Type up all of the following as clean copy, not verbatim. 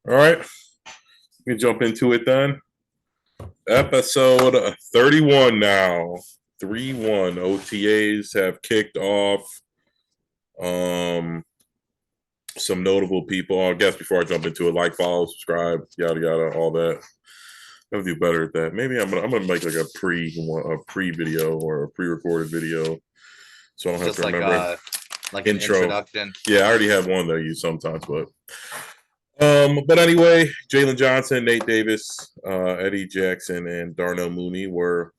All right, we can jump into it then. Episode 31 now. 3-1 OTAs have kicked off. Um, some notable people. I guess before I jump into it, like, follow, subscribe, yada yada, all that. I'm gonna do better at that. Maybe I'm gonna make like a pre video or a pre-recorded video, so I don't have Just to remember like an intro. introduction. Yeah, I already have one that I use sometimes, but anyway, Jalen Johnson, Nate Davis, Eddie Jackson, and Darnell Mooney were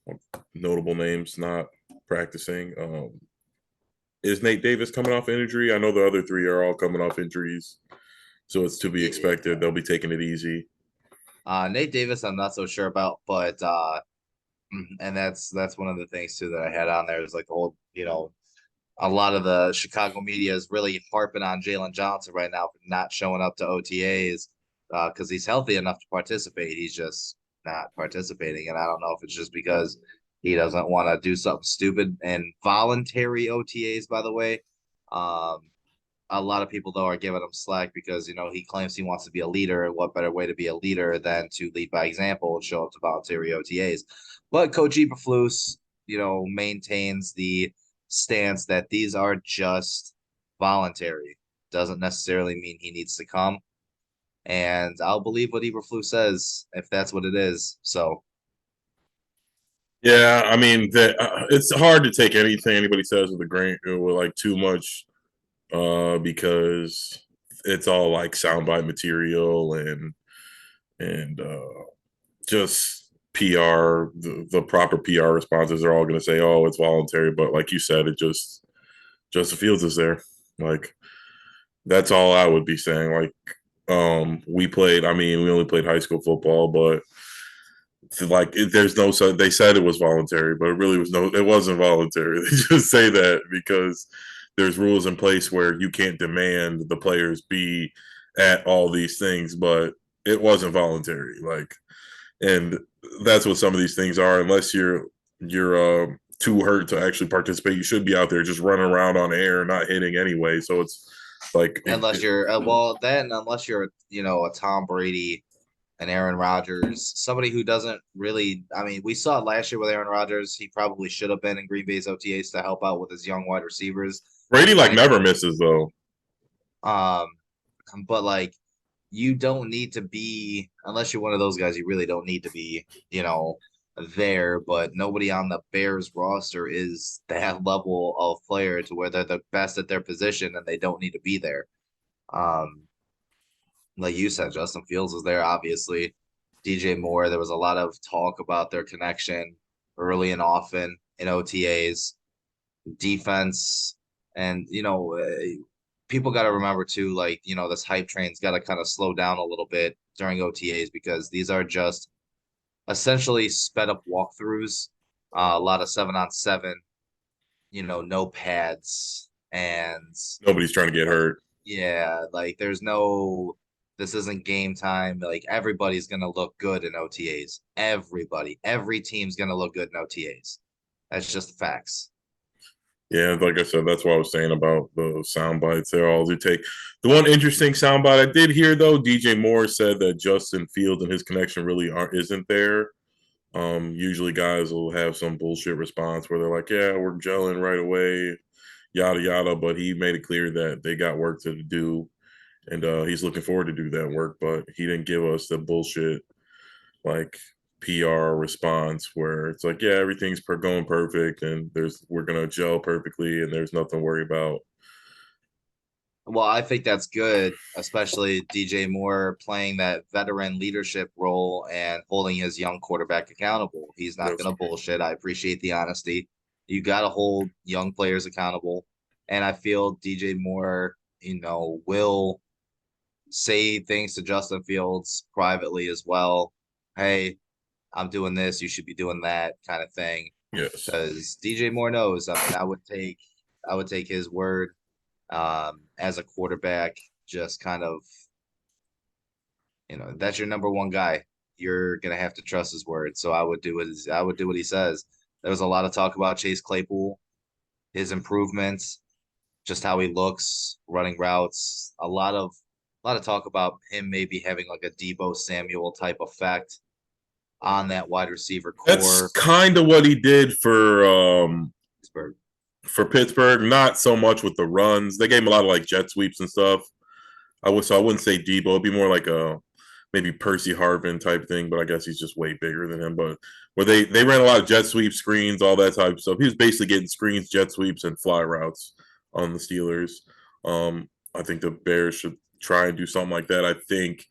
notable names not practicing. Is Nate Davis coming off injury? I know the other three are all coming off injuries, so it's to be expected. Yeah. They'll be taking it easy. Nate Davis, I'm not so sure about, but and that's one of the things too that I had on there is like the whole, a lot of the Chicago media is really harping on Jalen Johnson right now for not showing up to OTAs because he's healthy enough to participate. He's just not participating, and I don't know if it's just because he doesn't want to do something stupid and voluntary OTAs. By the way, um, a lot of people though are giving him slack because he claims he wants to be a leader, and what better way to be a leader than to lead by example and show up to voluntary OTAs. But Coach Eberflus, maintains the stance that these are just voluntary. Doesn't necessarily mean he needs to come, and I'll believe what Eberflus says if that's what it is. So Yeah, I mean, it's hard to take anything anybody says with a grain with like too much, because it's all like soundbite material and just PR. The proper PR responses are all going to say, "Oh, it's voluntary," but like you said, it just Justin Fields is there. Like that's all I would be saying. Like, we played. I mean, we only played high school football, but there's no. So they said it was voluntary, but it really was no. It wasn't voluntary. They just say that because there's rules in place where you can't demand the players be at all these things, but it wasn't voluntary. Like, and that's what some of these things are. Unless you're too hurt to actually participate, you should be out there just running around on air, not hitting anyway. So it's like, unless you're unless you're a Tom Brady, an Aaron Rodgers, somebody who doesn't really. I mean, we saw it last year with Aaron Rodgers. He probably should have been in Green Bay's OTAs to help out with his young wide receivers. Brady like Kind never misses though. of, but like you don't need to be unless you're one of those guys. You really don't need to be, there. But nobody on the Bears roster is that level of player to where they're the best at their position and they don't need to be there. Um, like you said, Justin Fields was there, obviously. DJ Moore, there was a lot of talk about their connection early and often in OTAs, defense, and people got to remember too, like this hype train's got to kind of slow down a little bit during OTAs because these are just essentially sped up walkthroughs, a lot of 7-on-7, no pads, and Nobody's trying to get hurt. yeah, like there's no, this isn't game time. Like everybody's gonna look good in OTAs. Every team's gonna look good in OTAs. That's just facts. Yeah, like I said, that's what I was saying about the sound bites. They're all they take. The one interesting soundbite I did hear though, DJ Moore said that Justin Fields and his connection really aren't isn't there. Usually guys will have some bullshit response where they're like, "Yeah, we're gelling right away," yada yada. But he made it clear that they got work to do, and he's looking forward to do that work. But he didn't give us the bullshit like PR response where it's like, yeah, everything's going perfect, and we're gonna gel perfectly, and there's nothing to worry about. Well, I think that's good, especially DJ Moore playing that veteran leadership role and holding his young quarterback accountable. He's not Yes. going to bullshit. I appreciate the honesty. You got to hold young players accountable. And I feel DJ Moore, will say things to Justin Fields privately as well. Hey, I'm doing this. You should be doing that kind of thing. Yes. Because DJ Moore knows. I mean, I would take his word as a quarterback, just kind of, that's your number one guy. You're gonna have to trust his word. So I would do what he says. There was a lot of talk about Chase Claypool, his improvements, just how he looks, running routes, a lot of a lot of talk about him maybe having like a Debo Samuel type effect on that wide receiver That's core. kind of what he did Pittsburgh. for Pittsburgh. Not so much with the runs. They gave him a lot of like jet sweeps and stuff. I wouldn't say Debo. It'd be more like a maybe Percy Harvin type thing, but I guess he's just way bigger than him. But where they ran a lot of jet sweeps, screens, all that type of stuff. He was basically getting screens, jet sweeps, and fly routes on the Steelers. I think the Bears should try and do something like that. I think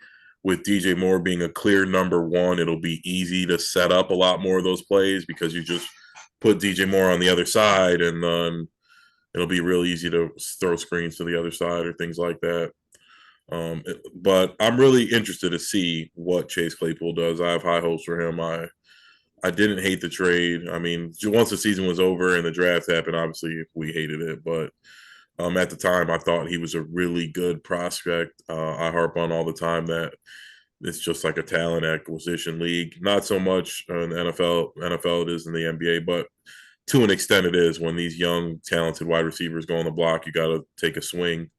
with DJ Moore being a clear number one, it'll be easy to set up a lot more of those plays because you just put DJ Moore on the other side, and then it'll be real easy to throw screens to the other side or things like that. But I'm really interested to see what Chase Claypool does. I have high hopes for him. I didn't hate the trade. I mean, once the season was over and the draft happened, obviously we hated it. But at the time, I thought he was a really good prospect. I harp on all the time that it's just like a talent acquisition league. Not so much in the NFL it is in the NBA, but to an extent it is. When these young, talented wide receivers go on the block, you got to take a swing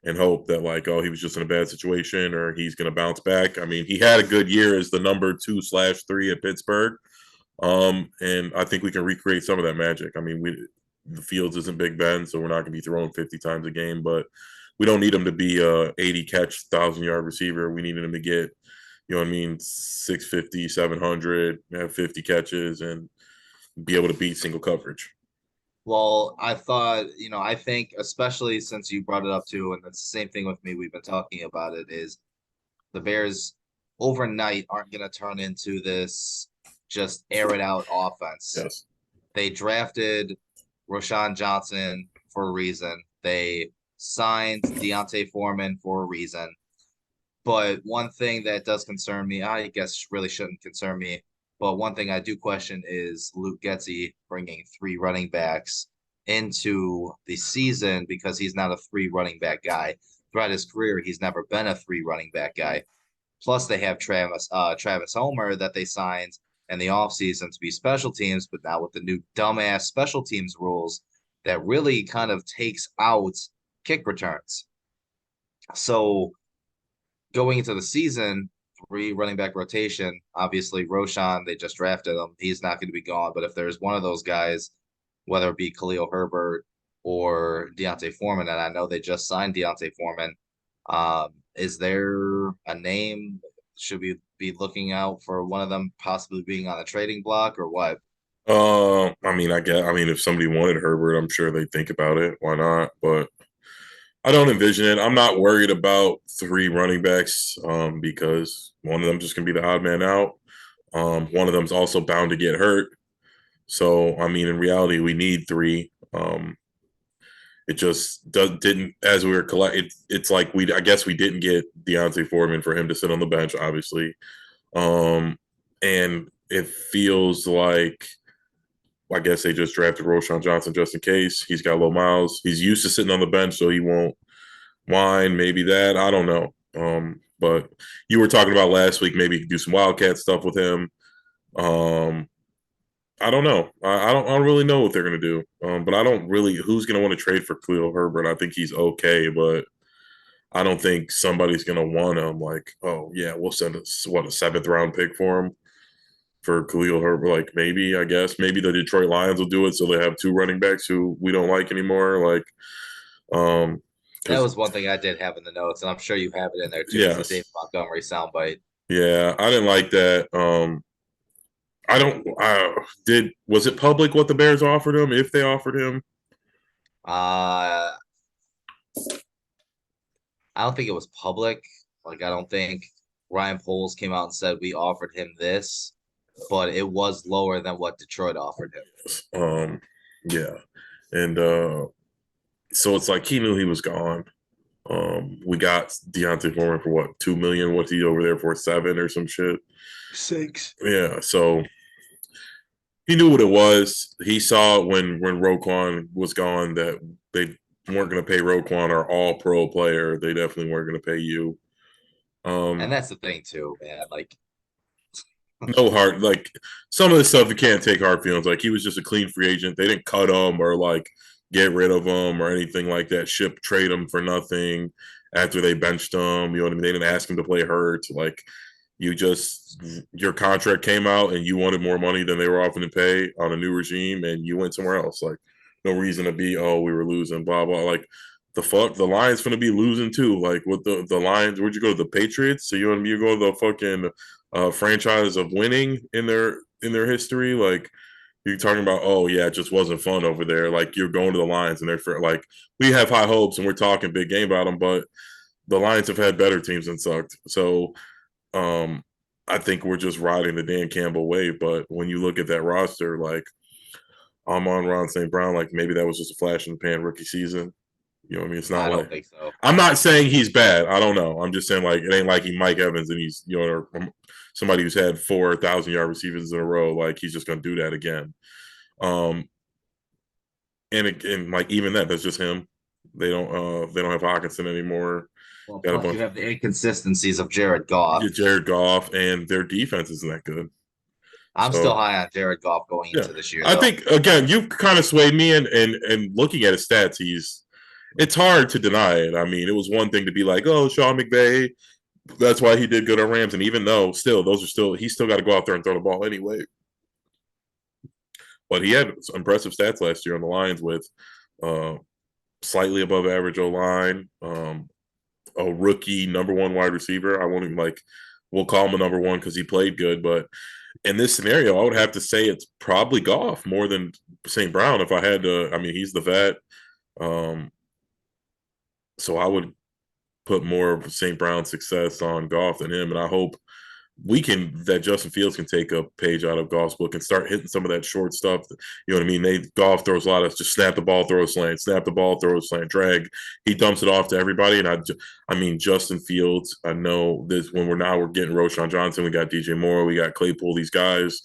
and hope that like, oh, he was just in a bad situation or he's going to bounce back. I mean, he had a good year as the number 2/3 at Pittsburgh. And I think we can recreate some of that magic. I mean, the Fields isn't Big Ben, so we're not going to be throwing 50 times a game, but we don't need him to be a 80 catch, 1,000 yard receiver. We need him to get, you know what I mean, 650, 700, have 50 catches and be able to beat single coverage. Well, I thought, I think especially since you brought it up too, and it's the same thing with me, we've been talking about it, is the Bears overnight aren't going to turn into this just air it out offense. Yes. They drafted Roshan Johnson for a reason. They signed Deontay Foreman for a reason. But one thing that does concern me, I guess really shouldn't concern me, but one thing I do question is Luke Getsy bringing three running backs into the season because he's not a three running back guy. Throughout his career, he's never been a three running back guy. Plus, they have Travis Homer that they signed in the offseason to be special teams, but now with the new dumbass special teams rules, that really kind of takes out kick returns. So going into the season, three running back rotation. Obviously, Roshan, they just drafted him. He's not going to be gone. But if there's one of those guys, whether it be Khalil Herbert or Deontay Foreman, and I know they just signed Deontay Foreman, is there a name? Should we be looking out for one of them possibly being on a trading block or what? I mean, I mean, if somebody wanted Herbert, I'm sure they'd think about it. Why not? But I don't envision it. I'm not worried about three running backs because one of them just gonna be the odd man out. One of them's also bound to get hurt. So I mean, in reality, we need three. It just didn't as we were it's like I guess we didn't get Deontay Foreman for him to sit on the bench, obviously. And it feels like I guess they just drafted Roshan Johnson just in case. He's got low miles. He's used to sitting on the bench, so he won't whine. Maybe that. I don't know. But you were talking about last week, maybe do some Wildcat stuff with him. Um, I don't know. I don't really know what they're gonna do. But I don't really who's gonna want to trade for Khalil Herbert. I think he's okay, but I don't think somebody's gonna want him. Like, oh yeah, we'll send a seventh round pick for him for Khalil Herbert. Like maybe I guess maybe the Detroit Lions will do it, so they have two running backs who we don't like anymore. Like, That because was one thing I did have in the notes, and I'm sure you have it in there too. It's the yes, David Montgomery soundbite. yeah, I didn't like that. I don't. Did was it public what the Bears offered him? If they offered him, Uh, I don't think it was public. Like, I don't think Ryan Poles came out and said we offered him this, but it was lower than what Detroit offered him. yeah, and so it's like he knew he was gone. We got Deontay Foreman for what 2 million? What's he over there for 7 or some shit? 6. Yeah, so he knew what it was. He saw when Roquan was gone that they weren't going to pay Roquan our All Pro player. They definitely weren't going to pay you. And Um, that's the thing too, man. Like, no hard like some of the stuff you can't take hard feelings. Like he was just a clean free agent. They didn't cut him or like get rid of him or anything like that. Ship trade him for nothing. after they benched him. You know what I mean? They didn't ask him to play hurt. Like you just your contract came out and you wanted more money than they were offering to pay on a new regime, and you went somewhere else. Like no reason to be we were losing, blah blah. Like the fuck, the Lions gonna be losing too. Like with the Lions, where'd you go? The Patriots? So you want me to go to the fucking franchise of winning in their history? Like you're talking about, oh yeah, it just wasn't fun over there. Like you're going to the Lions and they're like we have high hopes and we're talking big game about them, but the Lions have had better teams and sucked. So um, I think we're just riding the Dan Campbell wave. But when you look at that roster, like I'm on Ron St. Brown, like maybe that was just a flash in the pan rookie season. You know what I mean? It's not I don't like think so. I'm not saying he's bad. I don't know. I'm just saying like it ain't like he Mike Evans and he's or somebody who's had 4,000-yard receivers in a row. Like he's just gonna do that again. Um, and like even that's just him. They don't have Hawkinson anymore. Well, Got a plus bunch you have the inconsistencies of Jared Goff. Jared Goff, and their defense isn't that good. I'm still So high on Jared Goff going yeah, into this year, I though. think again you kind of swayed me, and looking at his stats, it's hard to deny it. I mean, it was one thing to be like, oh, Sean McVay, that's why he did good on Rams, and even though still those are still he's still got to go out there and throw the ball anyway. But he had impressive stats last year on the Lions with uh, slightly above average O line, a rookie number one wide receiver. I won't even like we'll call him a number one because he played good, but in this scenario, I would have to say it's probably Goff more than St. Brown if I had to. I mean, he's the vet. Um, so I would put more of St. Brown's success on Goff than him. And I hope that Justin Fields can take a page out of Goff's book and start hitting some of that short stuff. You know what I mean? Goff throws a lot of just snap the ball, throw a slant, snap the ball, throw a slant, drag. He dumps it off to everybody. And I mean, Justin Fields, I know this when we're getting Roshan Johnson, we got DJ Moore, we got Claypool, these guys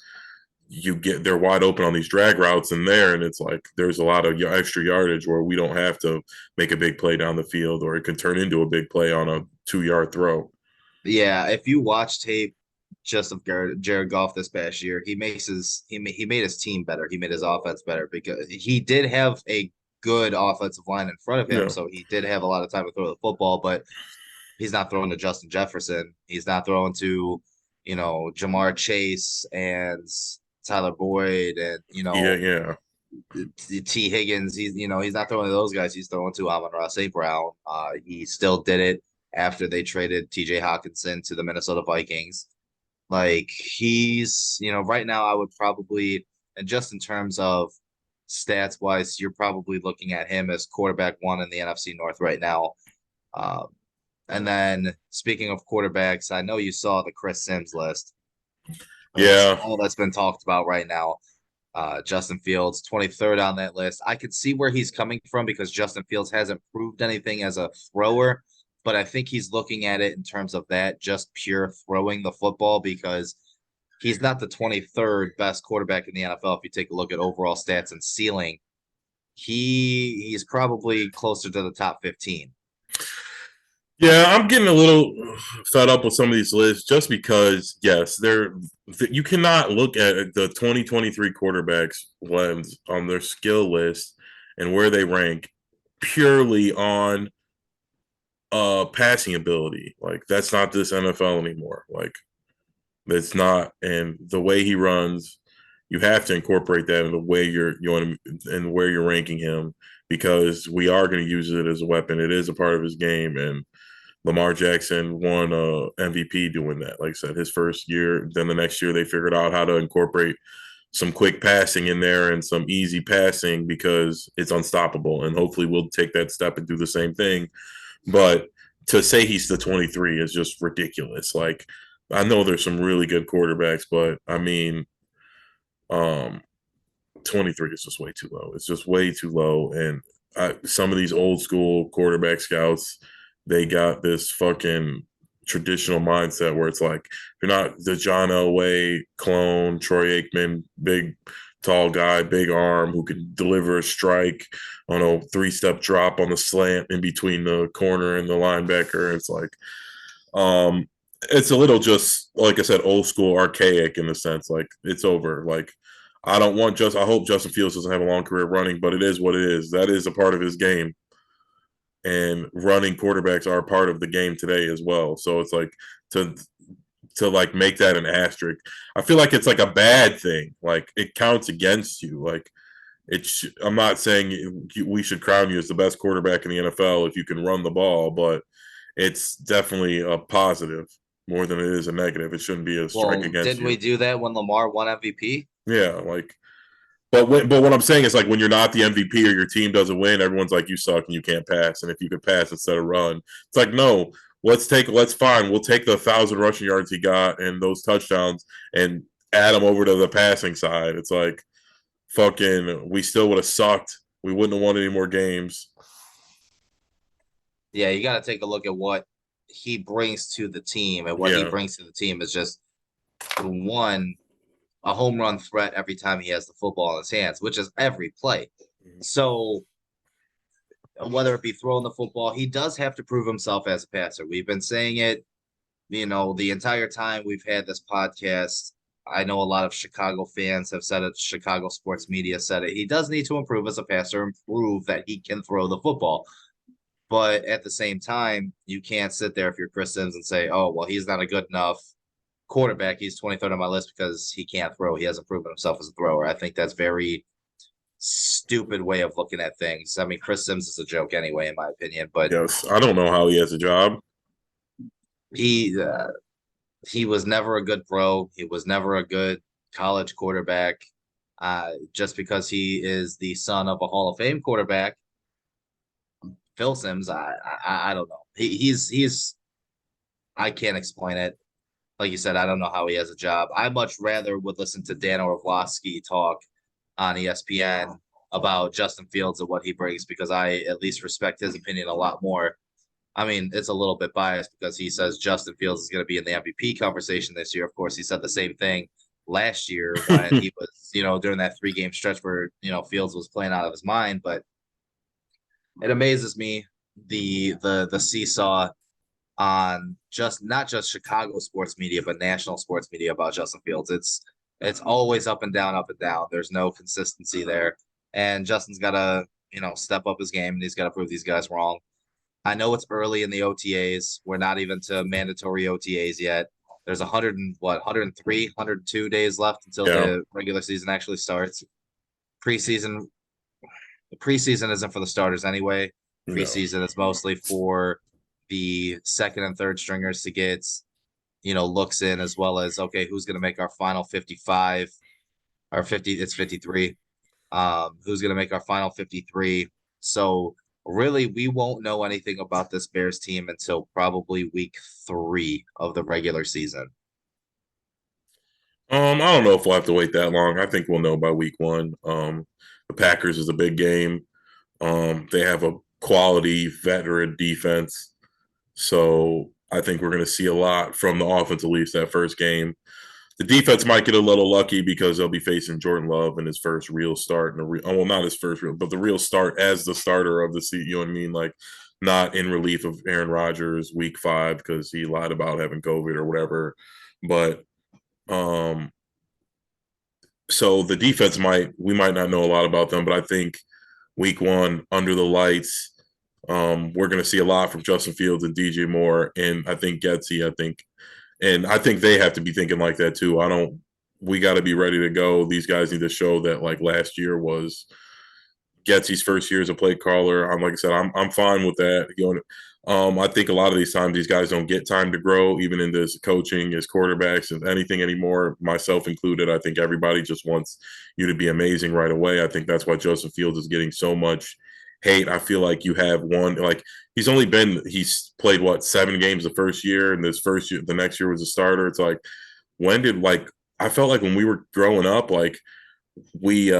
they're wide open on these drag routes in there, and it's like there's a lot of extra yardage where we don't have to make a big play down the field, or it can turn into a big play on a 2 yard throw. Yeah, if you watch tape just of Jared Goff this past year, he made his team better. He made his offense better because he did have a good offensive line in front of him, Yeah, so he did have a lot of time to throw the football. But he's not throwing to Justin Jefferson. He's not throwing to Jamar Chase and Tyler Boyd and yeah. T Higgins. He's not throwing to those guys. He's throwing to Amon-Ra St. Brown. He still did it after they traded TJ Hawkinson to the Minnesota Vikings. Like he's, right now I would probably, and just in terms of stats wise, you're probably looking at him as quarterback one in the NFC North right now. Um, and then speaking of quarterbacks, I know you saw the Chris Sims list. That's Yeah, all that's been talked about right now. Justin Fields, 23rd on that list. I could see where he's coming from because Justin Fields hasn't proved anything as a thrower, but I think he's looking at it in terms of that just pure throwing the football because he's not the 23rd best quarterback in the NFL. If you take a look at overall stats and ceiling, he's probably closer to the top 15. yeah. I'm getting a little fed up with some of these lists just because, yes, you cannot look at the 2023 quarterbacks lens on their skill list and where they rank purely on passing ability. Like that's not this NFL anymore. Like it's not, and the way he runs, you have to incorporate that in the way you want and where you're ranking him because we are going to use it as a weapon. It is a part of his game, and Lamar Jackson won MVP doing that. Like I said, his first year. Then the next year they figured out how to incorporate some quick passing in there and some easy passing because it's unstoppable. And hopefully we'll take that step and do the same thing. But to say he's the 23 is just ridiculous. Like I know there's some really good quarterbacks, but I mean, um, 23 is just way too low. It's just way too low. And some of these old school quarterback scouts, they got this fucking traditional mindset where it's like, you're not the John Elway clone, Troy Aikman, big, tall guy, big arm who can deliver a strike on a 3-step drop on the slant in between the corner and the linebacker. It's like, um, it's a little just like I said, old school, archaic in the sense like it's over. Like I hope Justin Fields doesn't have a long career running, but it is what it is. That is a part of his game. and running quarterbacks are part of the game today as well. So it's like to like make that an asterisk. I feel like it's like a bad thing. Like it counts against you. Like I'm not saying we should crown you as the best quarterback in the NFL if you can run the ball, but it's definitely a positive more than it is a negative. It shouldn't be a strike Well, against didn't we you. do that when Lamar won MVP? Yeah, like but what I'm saying is like when you're not the MVP or your team doesn't win, everyone's like you suck and you can't pass. And if you could pass instead of run, it's like no, let's fine. We'll take the 1,000 rushing yards he got and those touchdowns and add them over to the passing side. It's like fucking we still would have sucked. We wouldn't have won any more games. Yeah, you got to take a look at what he brings to the team, and what he Yeah. brings to the team is just one a home run threat every time he has the football in his hands, which is every play. So whether it be throwing the football, he does have to prove himself as a passer. We've been saying it, the entire time we've had this podcast. I know a lot of Chicago fans have said it. Chicago sports media said it. He does need to improve as a passer and prove that he can throw the football. But at the same time, you can't sit there if you're Chris Sims and say, oh, well, he's not a good enough quarterback. He's 23rd on my list because he can't throw. He hasn't proven himself as a thrower. I think that's very stupid way of looking at things. I mean, Chris Sims is a joke anyway, in my opinion, but Yes. I don't know how he has a job. he uh, he was never a good pro. He was never a good college quarterback. Just because he is the son of a Hall of Fame quarterback, Phil Sims, I don't know. He's I can't explain it. Like you said, I don't know how he has a job. I much rather would listen to Dan Orlovsky talk on ESPN about Justin Fields and what he brings because I at least respect his opinion a lot more. I mean, it's a little bit biased because he says Justin Fields is going to be in the MVP conversation this year. Of course, he said the same thing last year when he was, during that 3 game stretch where, Fields was playing out of his mind. But it amazes me the seesaw on just not just Chicago sports media, but national sports media about Justin Fields. It's always up and down, up and down. There's no consistency there. And Justin's gotta, step up his game and he's gotta prove these guys wrong. I know it's early in the OTAs. We're not even to mandatory OTAs yet. There's 103, 102 days left until Yeah. the regular season actually starts. Preseason, the preseason isn't for the starters anyway. No. Preseason is mostly for the second and third stringers to get, looks in as well as okay, who's going to make our final 55 or 50? It's 53. Who's going to make our final 53? So really, we won't know anything about this Bears team until probably week 3 of the regular season. I don't know if we'll have to wait that long. I think we'll know by week 1. The Packers is a big game. They have a quality veteran defense. So I think we're going to see a lot from the offense, at least that first game. The defense might get a little lucky because they'll be facing Jordan Love in his first real start. Well, not his first real, but the real start as the starter of the season. You know what I mean? Like, not in relief of Aaron Rodgers week 5 because he lied about having COVID or whatever. But um, so the defense we might not know a lot about them, but I think week 1 under the lights, we're going to see a lot from Justin Fields and DJ Moore, and I think Getsy. I think they have to be thinking like that too. We got to be ready to go. These guys need to show that like last year was Getsy's first year as a play caller. Like I said, I'm fine with that. I think a lot of these times these guys don't get time to grow, even in this coaching as quarterbacks and anything anymore, myself included. I think everybody just wants you to be amazing right away. I think that's why Joseph Fields is getting so much hate. I feel like you have he's played 7 games the first year, and this first year, the next year was a starter. It's like, I felt like when we were growing up, like we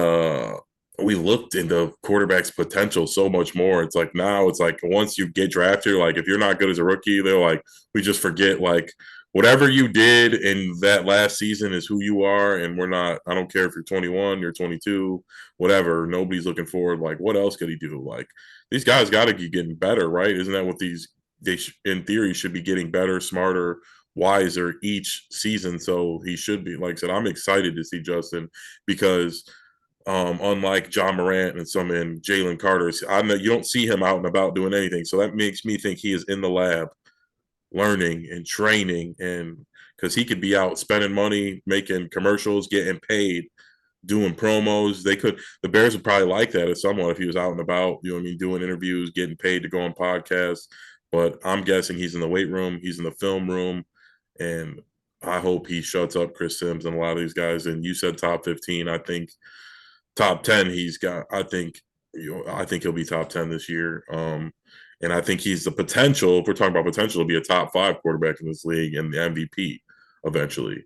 we looked into quarterback's potential so much more. It's like now it's like once you get drafted, like if you're not good as a rookie, they're like, we just forget like whatever you did in that last season is who you are. And I don't care if you're 21, you're 22, whatever. Nobody's looking forward. Like, what else could he do? Like, these guys got to be getting better, right? Isn't that what in theory, should be getting better, smarter, wiser each season? So he should be, like I said, I'm excited to see Justin because Unlike John Morant and some in Jalen Carter's, you don't see him out and about doing anything. So that makes me think he is in the lab learning and training, and because he could be out spending money, making commercials, getting paid, doing promos. The Bears would probably like that as someone if he was out and about, you know what I mean, doing interviews, getting paid to go on podcasts. But I'm guessing he's in the weight room, he's in the film room, and I hope he shuts up Chris Sims and a lot of these guys. And you said top 15. I think top 10 he's got. I think he'll be top 10 this year. And I think he's the potential, if we're talking about potential, to be a top 5 quarterback in this league and the MVP eventually.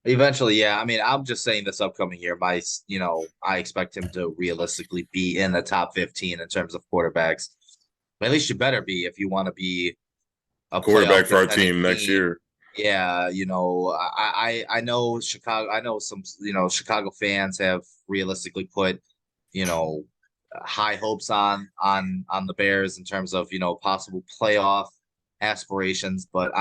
Eventually, yeah. I mean, I'm just saying this upcoming year, I expect him to realistically be in the top 15 in terms of quarterbacks. But at least you better be if you want to be a Quarterback playoff for our contending team next team. year. Yeah, I know Chicago. I know some Chicago fans have realistically put you know high hopes on the Bears in terms of possible playoff aspirations. But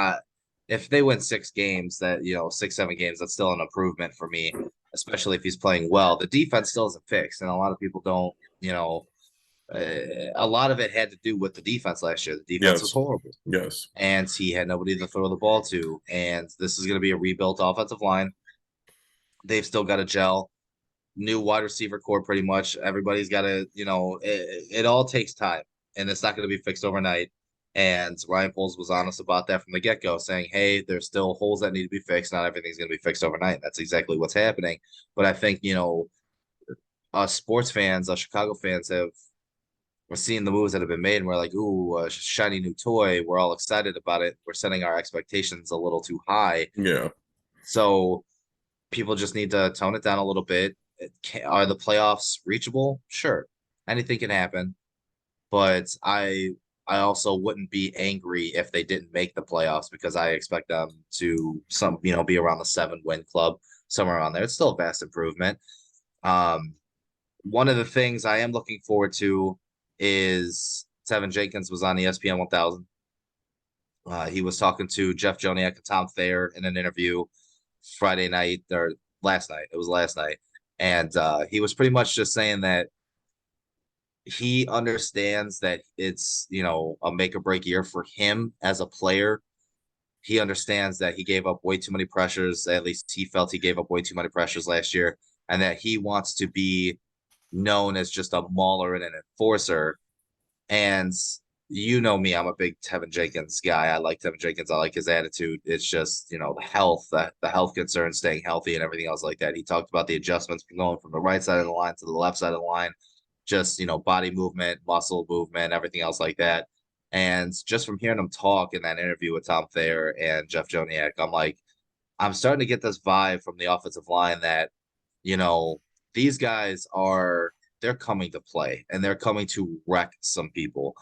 if they win 6 games, that 6 7 games, that's still an improvement for me, especially if he's playing well. The defense still isn't fixed, and a lot of people don't. A lot of it had to do with the defense last year. The defense was Yes. horrible Yes. and he had nobody to throw the ball to. And this is going to be a rebuilt offensive line. They've still got to gel. New wide receiver core, pretty much. Everybody's got to, it all takes time, and it's not going to be fixed overnight. And Ryan Poles was honest about that from the get go, saying, "Hey, there's still holes that need to be fixed. Not everything's going to be fixed overnight." That's exactly what's happening. But I think us sports fans, us Chicago fans, we're seeing the moves that have been made, and we're like, "Ooh, a shiny new toy." We're all excited about it. We're setting our expectations a little too high. Yeah. So people just need to tone it down a little bit. Are the playoffs reachable? Sure, anything can happen. But I also wouldn't be angry if they didn't make the playoffs because I expect them to be around the 7 win club, somewhere around there. It's still a vast improvement. Um, One of the things I am looking forward to is Tevin Jenkins was on ESPN 1000. He was talking to Jeff Joniak and Tom Thayer in an interview Friday night or last night. It was last night. And he was pretty much just saying that he understands that it's, a make or break year for him as a player. He understands that he gave up way too many pressures. At least he felt he gave up way too many pressures last year, and that he wants to be known as just a mauler and an enforcer. And you know me, I'm a big Tevin Jenkins guy. I like Tevin Jenkins. I like his attitude. It's just, the health concerns, staying healthy and everything else like that. He talked about the adjustments going from the right side of the line to the left side of the line, just, body movement, muscle movement, everything else like that. And just from hearing him talk in that interview with Tom Thayer and Jeff Joniak, I'm like, I'm starting to get this vibe from the offensive line that, you know, these guys they're coming to play and they're coming to wreck some people.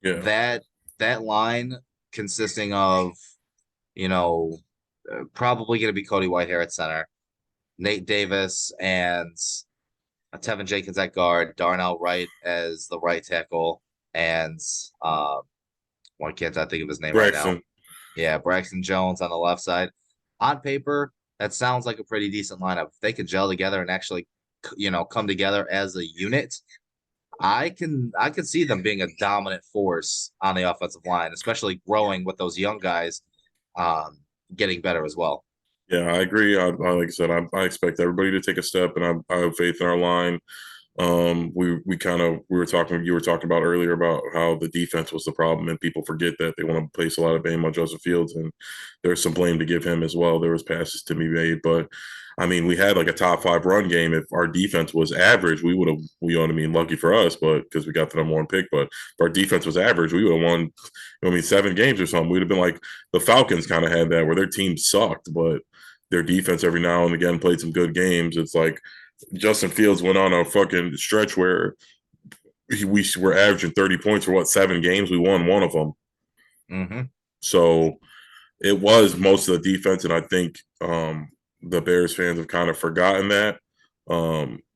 Yeah. That line consisting of, you know, probably going to be Cody Whitehair at center, Nate Davis and Tevin Jenkins at guard, Darnell Wright as the right tackle, and why can't I think of his name right now? Braxton. Yeah, Braxton Jones on the left side. On paper, that sounds like a pretty decent lineup. If they could gel together and actually, come together as a unit, I can see them being a dominant force on the offensive line, especially growing with those young guys, um, getting better as well. Yeah, I agree. Like I said, I expect everybody to take a step, and I have faith in our line. We were talking, you were talking about earlier about how the defense was the problem, and people forget that they want to place a lot of blame on Joseph Fields, and there's some blame to give him as well. There was passes to be made, but I mean, we had like a top 5 run game. If our defense was average, we would have, you know what I mean, lucky for us, but because we got the number 1 pick. But if our defense was average, we would have won, you know, I mean, 7 games or something. We'd have been like the Falcons kind of had that where their team sucked, but their defense every now and again played some good games. It's like Justin Fields went on a fucking stretch where we were averaging 30 points for 7 games. We won one of them. Mm-hmm. So it was most of the defense. And I think the Bears fans have kind of forgotten that.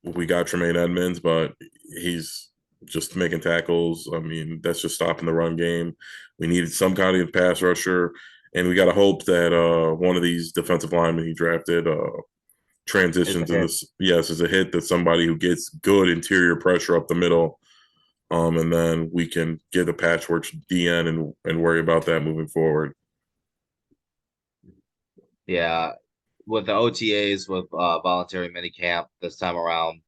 We got Tremaine Edmonds, but he's just making tackles. I mean, that's just stopping the run game. We needed some kind of pass rusher. And we got to hope that one of these defensive linemen he drafted, Is a transitions in hit. this. Yes, is a hit that somebody who gets good interior pressure up the middle. And then we can get a patchwork DN and worry about that moving forward. Yeah, with the OTAs with voluntary minicamp this time around,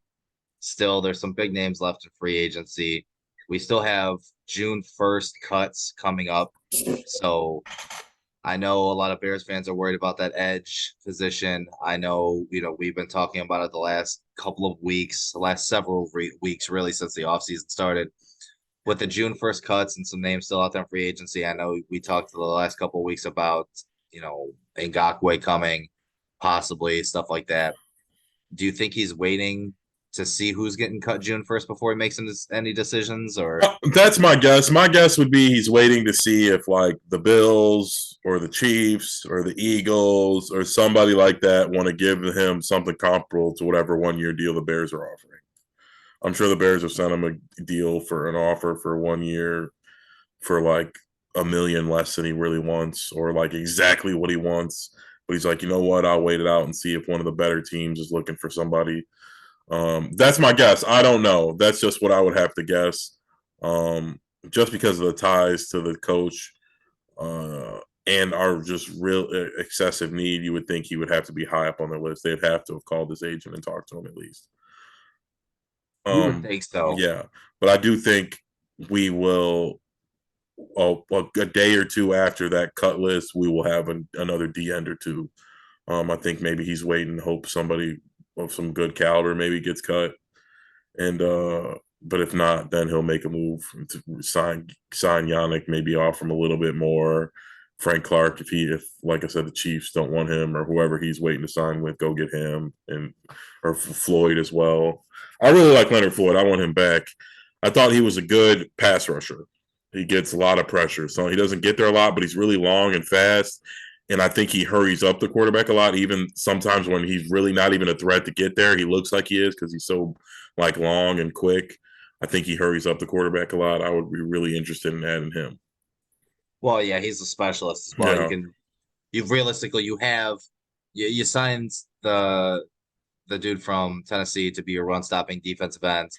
still there's some big names left in free agency. We still have June 1st cuts coming up. So I know a lot of Bears fans are worried about that edge position. I know, we've been talking about it the last couple of weeks, the last several weeks, really, since the offseason started. With the June 1st cuts and some names still out there in free agency, I know we talked the last couple of weeks about, Ngakwe coming, possibly, stuff like that. Do you think he's waiting to see who's getting cut June 1st before he makes any decisions? Or That's my guess. My guess would be he's waiting to see if like the Bills or the Chiefs or the Eagles or somebody like that want to give him something comparable to whatever 1 year deal the Bears are offering. I'm sure the Bears have sent him a deal for an offer for 1 year for like a million less than he really wants, or like exactly what he wants. But he's like, you know what? I'll wait it out and see if one of the better teams is looking for somebody. That's my guess. I don't know. That's just what I would have to guess. Just because of the ties to the coach and our just real excessive need, you would think he would have to be high up on their list. They'd have to have called his agent and talked to him at least. you would think so. Yeah, but I do think we will. Oh, well, a day or two after that cut list, we will have another D end or two. I think maybe he's waiting, hope somebody of some good caliber maybe gets cut, and but if not, then he'll make a move to sign Yannick, maybe offer him a little bit more. Frank Clark, if like I said, the Chiefs don't want him or whoever he's waiting to sign with, go get him, and or Floyd as well. I really like Leonard Floyd. I want him back. I thought he was a good pass rusher. He gets a lot of pressure, so he doesn't get there a lot, but he's really long and fast. And I think he hurries up the quarterback a lot. Even sometimes when he's really not even a threat to get there, he looks like he is because he's so like long and quick. I think he hurries up the quarterback a lot. I would be really interested in adding him. Well, yeah, he's a specialist as well. Yeah, You realistically, you signed the dude from Tennessee to be your run stopping defensive end.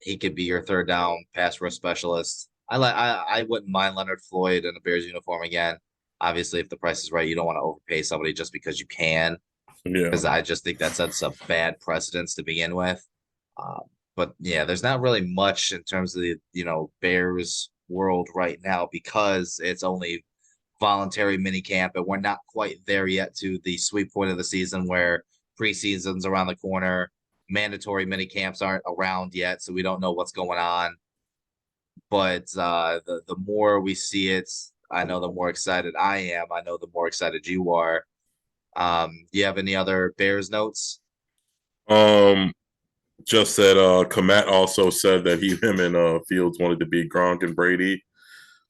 He could be your third down pass rush specialist. I wouldn't mind Leonard Floyd in a Bears uniform again. Obviously, if the price is right, you don't want to overpay somebody just because you can, yeah. because I just think that sets a bad precedence to begin with. Um, but yeah, there's not really much in terms of the Bears world right now because it's only voluntary mini camp, and we're not quite there yet to the sweet point of the season where preseason's around the corner. Mandatory mini camps aren't around yet, so we don't know what's going on. But the more we see it, I know the more excited I am. I know the more excited you are. Do you have any other Bears notes? Um, just that Kmet also said that him and Fields wanted to beat Gronk and Brady.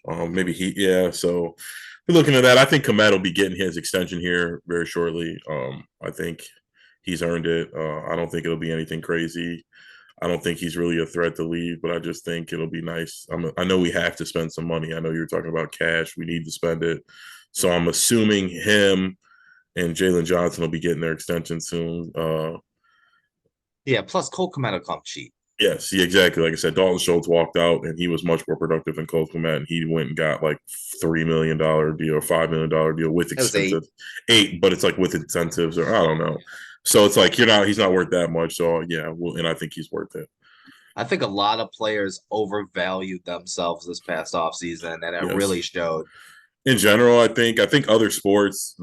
Maybe yeah. So we're looking at that. I think Kmet will be getting his extension here very shortly. I think he's earned it. I don't think it'll be anything crazy. I don't think he's really a threat to leave, but I just think it'll be nice. I know we have to spend some money. I know you were talking about cash. We need to spend it. So I'm assuming him and Jalen Johnson will be getting their extension soon. Yeah, plus Cole Kmet will come cheap. Yes, yeah, exactly. Like I said, Dalton Schultz walked out, and he was much more productive than Cole Kmet, and he went and got like $3 million deal or $5 million deal with It was 8. incentives, 8, but it's like with incentives or I don't know. So it's like he's not worth that much. So yeah, well, and I think he's worth it. I think a lot of players overvalued themselves this past offseason, and it Yes. really showed. In general, I think other sports,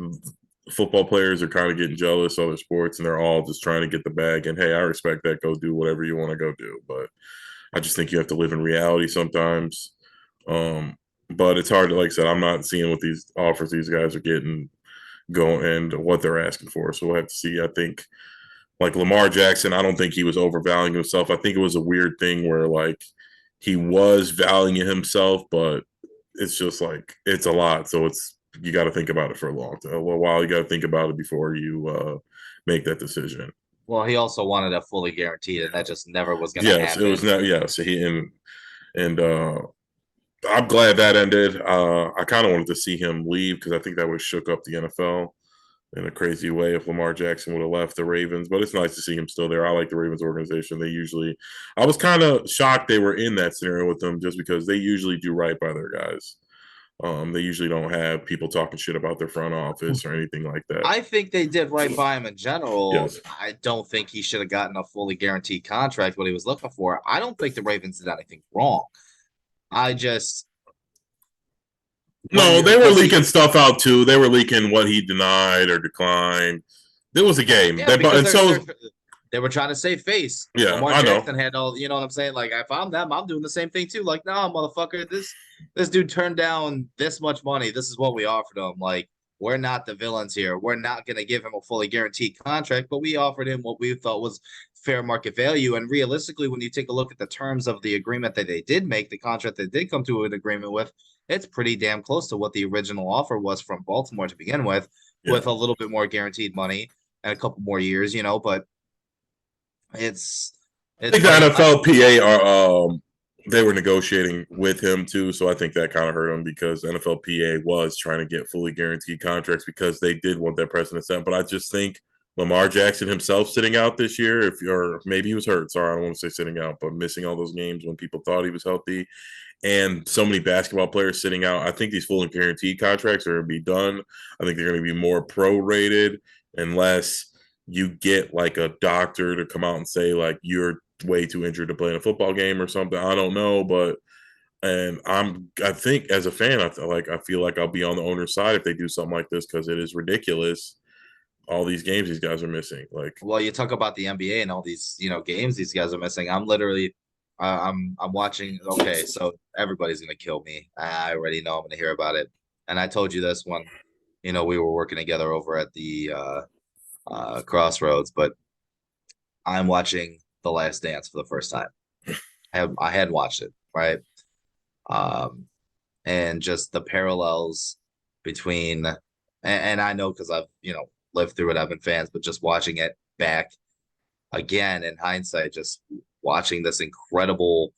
football players are kind of getting jealous of other sports, and they're all just trying to get the bag. And hey, I respect that. Go do whatever you want to go do, but I just think you have to live in reality sometimes. Um, but it's hard to, like I said, I'm not seeing what these offers these guys are getting going and what they're asking for. So we'll have to see. I think like Lamar Jackson, I don't think he was overvaluing himself. I think it was a weird thing where like he was valuing himself, but it's just like it's a lot. So it's you got to think about it for a while. You got to think about it before you make that decision. Well, he also wanted a fully guaranteed, and that just never was going to Yes, it was happen. not. Yes, and I'm glad that ended. I kind of wanted to see him leave because I think that would shook up the NFL in a crazy way if Lamar Jackson would have left the Ravens. But it's nice to see him still there. I like the Ravens organization. They usually, I was kind of shocked they were in that scenario with them just because they usually do right by their guys. They usually don't have people talking shit about their front office or anything like that. I think they did right by him in general. Yes. I don't think he should have gotten a fully guaranteed contract, what he was looking for. I don't think the Ravens did anything wrong. I just when No, you're they were but see, leaking stuff out too. They were leaking what he denied or declined. It was a game. yeah, because And so they were trying to save face. yeah, Lamar I know. Jackson had all, you know what I'm saying? Like if I'm them, I'm doing the same thing too. Like, nah, motherfucker, this dude turned down this much money. This is what we offered him. Like, we're not the villains here. We're not gonna give him a fully guaranteed contract, but we offered him what we thought was fair market value. And realistically, when you take a look at the terms of the agreement that they did make, the contract they did come to an agreement with, it's pretty damn close to what the original offer was from Baltimore to begin with Yeah. a little bit more guaranteed money and a couple more years, but it's I it's think the funny. NFLPA are they were negotiating with him too, so I think that kind of hurt him because NFLPA was trying to get fully guaranteed contracts because they did want that precedent set. But I just think Lamar Jackson himself sitting out this year, if you're maybe he was hurt. Sorry, I don't want to say sitting out, but missing all those games when people thought he was healthy, and so many basketball players sitting out. I think these fully guaranteed contracts are going to be done. I think they're going to be more prorated unless you get like a doctor to come out and say like you're way too injured to play in a football game or something. I don't know, but and I think as a fan, I feel like I'll be on the owner's side if they do something like this because it is ridiculous. All these games these guys are missing, like Well, you talk about the NBA and all these games these guys are missing. I'm literally I'm watching. Okay, so everybody's gonna kill me. I already know I'm gonna hear about it. And I told you this when we were working together over at the Crossroads, but I'm watching The Last Dance for the first time. I had watched it, right? Um, and just the parallels between, and I know because I've lived through it, I've been fans, but just watching it back again in hindsight, just watching this incredible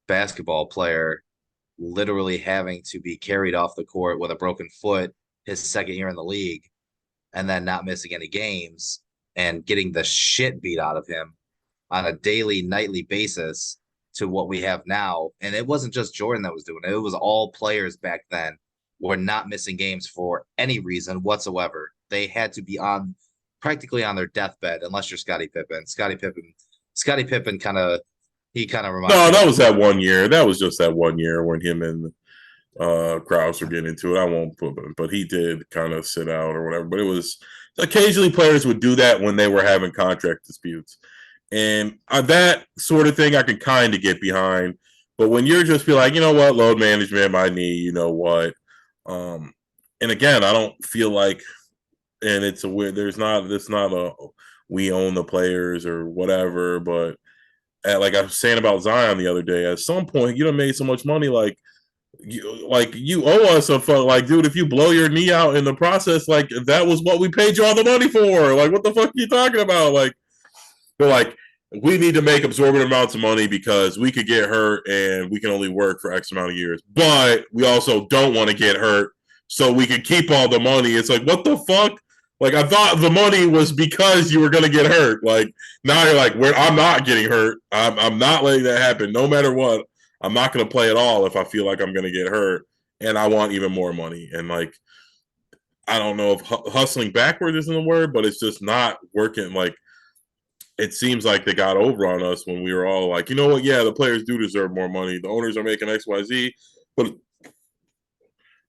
basketball player literally having to be carried off the court with a broken foot his second year in the league and then not missing any games and getting the shit beat out of him on a daily, nightly basis to what we have now. And it wasn't just Jordan that was doing it. It was all players back then were not missing games for any reason whatsoever. They had to be on practically on their deathbed, unless you're Scottie Pippen. Scottie Pippen kind of reminds no, me that like was that one year. That was just that one year when him and Krause were getting into it. I won't put, but he did kind of sit out or whatever. But it was occasionally players would do that when they were having contract disputes, and that sort of thing I can kind of get behind. But when you're just be like, you know what, load management, my knee, you know what, um, and again, I don't feel like, and it's a weird. There's not. It's not a we own the players or whatever, but. Like I was saying about Zion the other day, at some point you done made so much money, you owe us a fuck. Like, dude, if you blow your knee out in the process, like that was what we paid you all the money for. Like, what the fuck are you talking about? Like, they're like, we need to make absorbent amounts of money because we could get hurt and we can only work for X amount of years. But we also don't want to get hurt, so we can keep all the money. It's like, what the fuck? Like, I thought the money was because you were gonna get hurt. Like, now you're like, I'm not getting hurt. I'm not letting that happen. No matter what, I'm not gonna play at all if I feel like I'm gonna get hurt, and I want even more money. And like, I don't know if hustling backwards isn't the word, but it's just not working. Like, it seems like they got over on us when we were all like, you know what? Yeah, the players do deserve more money. The owners are making X, Y, Z,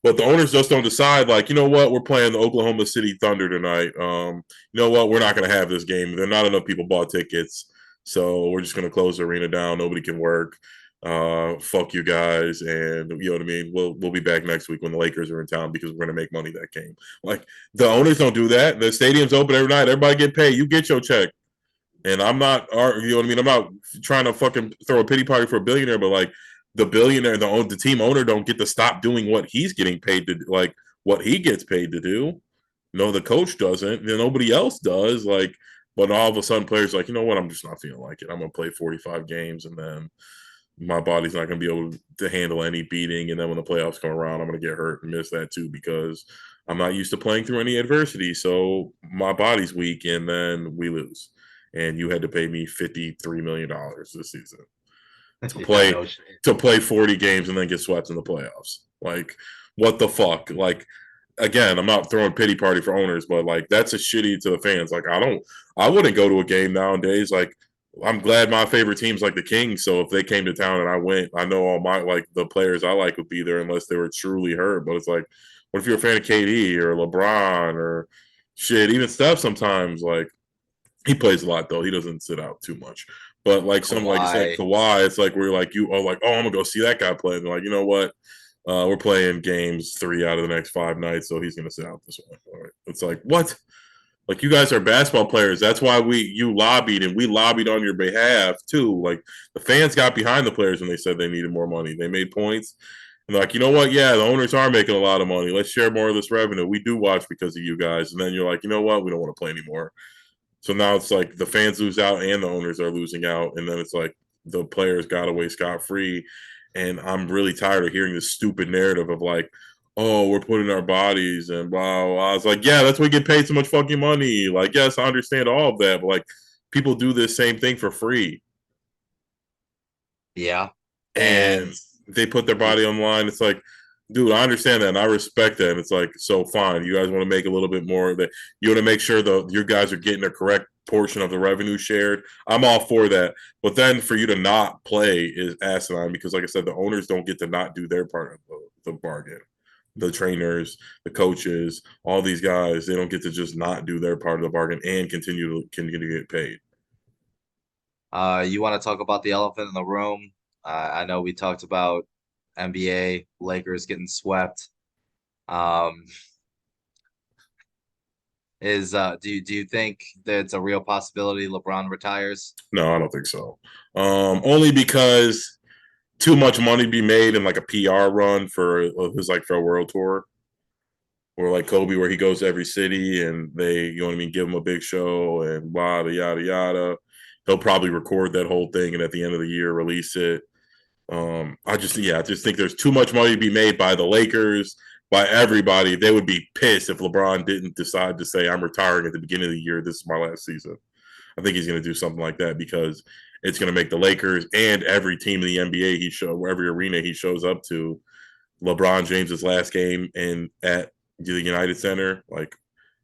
but the owners just don't decide. Like, you know what? We're playing the Oklahoma City Thunder tonight. You know what? We're not going to have this game. There are not enough people bought tickets, so we're just going to close the arena down. Nobody can work. Fuck you guys, and you know what I mean. We'll be back next week when the Lakers are in town because we're going to make money that game. Like, the owners don't do that. The stadium's open every night. Everybody get paid. You get your check. And I'm not, you know what I mean? I'm not trying to fucking throw a pity party for a billionaire, but like the billionaire, the team owner don't get to stop doing what he's getting paid to, like what he gets paid to do. No, the coach doesn't. Then nobody else does. Like, but all of a sudden, players like, you know what? I'm just not feeling like it. I'm gonna play 45 games, and then my body's not gonna be able to handle any beating. And then when the playoffs come around, I'm gonna get hurt and miss that too because I'm not used to playing through any adversity, so my body's weak, and then we lose. And you had to pay me $53 million this season to Yeah, play no shit. 40 games and then get swept in the playoffs. Like, what the fuck? Like, again, I'm not throwing pity party for owners, but like that's a shitty to the fans. Like, I wouldn't go to a game nowadays. Like, I'm glad my favorite team's like the Kings. So if they came to town and I went, I know all my like the players I like would be there unless they were truly hurt. But it's like, what if you're a fan of KD or LeBron or shit, even Steph sometimes like he plays a lot though. He doesn't sit out too much. But like some like you said, Kawhi. Kawhi, it's like we're like you oh like, oh, I'm gonna go see that guy play. And they're like, you know what? We're playing games 3 out of the next 5 nights, so he's gonna sit out this one. All right. It's like, what? Like, you guys are basketball players. That's why you lobbied and we lobbied on your behalf too. Like, the fans got behind the players when they said they needed more money. They made points. And they're like, you know what? Yeah, the owners are making a lot of money. Let's share more of this revenue. We do watch because of you guys. And then you're like, you know what? We don't want to play anymore. So now it's like the fans lose out and the owners are losing out. And then it's like the players got away scot free. And I'm really tired of hearing this stupid narrative of like, oh, we're putting our bodies and blah, blah, blah. It's like, yeah, that's why we get paid so much fucking money. Like, yes, I understand all of that, but like people do this same thing for free. Yeah. And And they put their body on the line. It's like, dude, I understand that and I respect that. And it's like, so fine. You guys want to make a little bit more that you want to make sure that your guys are getting a correct portion of the revenue shared. I'm all for that. But then for you to not play is asinine because, like I said, the owners don't get to not do their part of the bargain. The trainers, the coaches, all these guys, they don't get to just not do their part of the bargain and continue to get paid. you want to talk about the elephant in the room? I know we talked about NBA Lakers getting swept. Um, is do you think that it's a real possibility LeBron retires? No, I don't think so. Only because too much money be made in like a PR run for his like for a world tour, or like Kobe, where he goes to every city and they, you know what I mean, give him a big show and yada yada yada. He'll probably record that whole thing and at the end of the year release it. I just think there's too much money to be made by the Lakers, by everybody. They would be pissed if LeBron didn't decide to say, I'm retiring at the beginning of the year. This is my last season. I think he's going to do something like that because it's going to make the Lakers and every team in the NBA every arena he shows up to, LeBron James's last game in at the United Center. Like,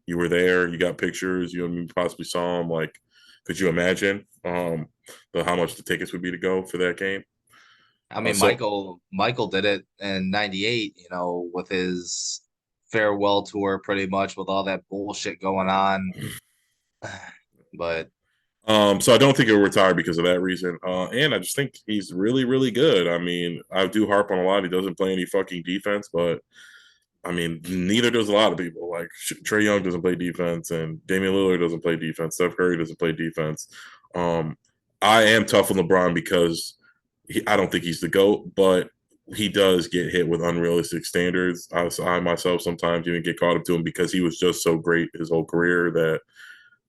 you were there, you got pictures, you possibly saw him. Like, could you imagine how much the tickets would be to go for that game? I mean, So Michael did it in '98, with his farewell tour, pretty much with all that bullshit going on. But So I don't think he'll retire because of that reason. And I just think he's really, really good. I mean, I do harp on a lot. He doesn't play any fucking defense, but I mean, neither does a lot of people. Like Trae Young doesn't play defense, and Damian Lillard doesn't play defense. Steph Curry doesn't play defense. Um, I am tough on LeBron because I don't think he's the GOAT, but he does get hit with unrealistic standards. I myself sometimes even get caught up to him because he was just so great his whole career that